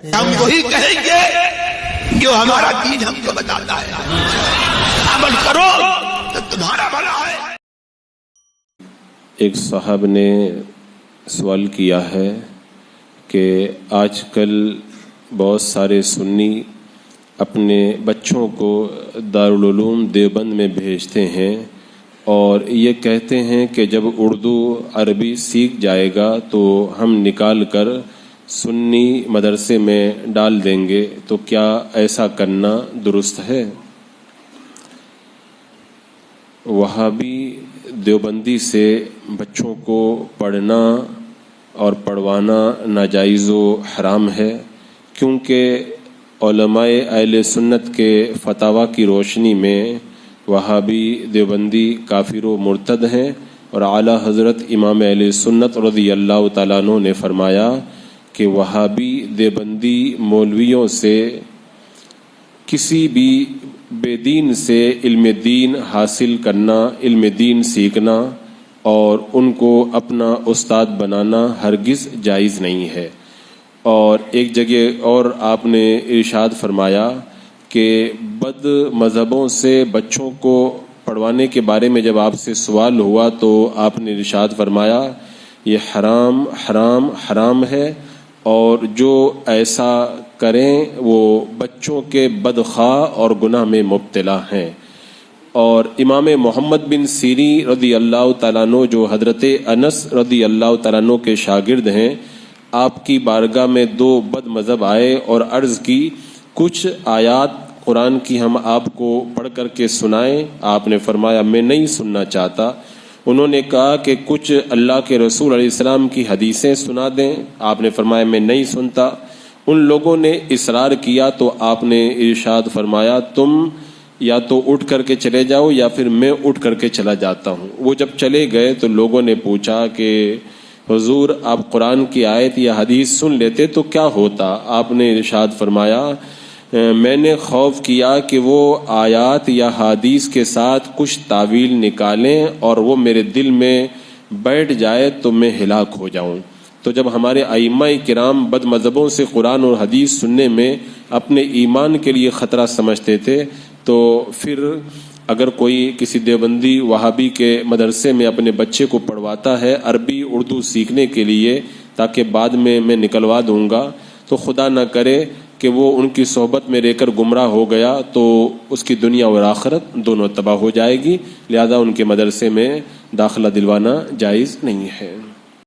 ہم وہی کہیں گے جو ہمارا دین ہم کو بتاتا ہے، عمل کرو تو تمہارا بھلا ہے۔ ایک صاحب نے سوال کیا ہے کہ آج کل بہت سارے سنی اپنے بچوں کو دارالعلوم دیوبند میں بھیجتے ہیں اور یہ کہتے ہیں کہ جب اردو عربی سیکھ جائے گا تو ہم نکال کر سنی مدرسے میں ڈال دیں گے، تو کیا ایسا کرنا درست ہے؟ وہابی دیوبندی سے بچوں کو پڑھنا اور پڑھوانا ناجائز و حرام ہے، کیونکہ علماء اہل سنت کے فتاوی کی روشنی میں وہابی دیوبندی کافر و مرتد ہیں، اور اعلیٰ حضرت امام اہل سنت رضی اللہ تعالیٰ عنہ نے فرمایا کہ وہابی دیوبندی مولویوں سے کسی بھی بے دین سے علم دین حاصل کرنا، علم دین سیکھنا اور ان کو اپنا استاد بنانا ہرگز جائز نہیں ہے۔ اور ایک جگہ اور آپ نے ارشاد فرمایا کہ بد مذہبوں سے بچوں کو پڑھوانے کے بارے میں جب آپ سے سوال ہوا تو آپ نے ارشاد فرمایا یہ حرام حرام حرام ہے، اور جو ایسا کریں وہ بچوں کے بدخواہ اور گناہ میں مبتلا ہیں۔ اور امام محمد بن سیری رضی اللہ تعالیٰ عنہ جو حضرت انس رضی اللہ تعالیٰ عنہ کے شاگرد ہیں، آپ کی بارگاہ میں دو بد مذہب آئے اور عرض کی کچھ آیات قرآن کی ہم آپ کو پڑھ کر کے سنائیں۔ آپ نے فرمایا میں نہیں سننا چاہتا۔ انہوں نے کہا کہ کچھ اللہ کے رسول علیہ السلام کی حدیثیں سنا دیں۔ آپ نے فرمایا میں نہیں سنتا۔ ان لوگوں نے اصرار کیا تو آپ نے ارشاد فرمایا تم یا تو اٹھ کر کے چلے جاؤ یا پھر میں اٹھ کر کے چلا جاتا ہوں۔ وہ جب چلے گئے تو لوگوں نے پوچھا کہ حضور آپ قرآن کی آیت یا حدیث سن لیتے تو کیا ہوتا؟ آپ نے ارشاد فرمایا میں نے خوف کیا کہ وہ آیات یا حدیث کے ساتھ کچھ تعویل نکالیں اور وہ میرے دل میں بیٹھ جائے تو میں ہلاک ہو جاؤں۔ تو جب ہمارے ائمہ کرام بد مذہبوں سے قرآن اور حدیث سننے میں اپنے ایمان کے لیے خطرہ سمجھتے تھے، تو پھر اگر کوئی کسی دیوبندی وہابی کے مدرسے میں اپنے بچے کو پڑھواتا ہے عربی اردو سیکھنے کے لیے تاکہ بعد میں نکلوا دوں گا، تو خدا نہ کرے کہ وہ ان کی صحبت میں رہ کر گمراہ ہو گیا تو اس کی دنیا اور آخرت دونوں تباہ ہو جائے گی، لہذا ان کے مدرسے میں داخلہ دلوانا جائز نہیں ہے۔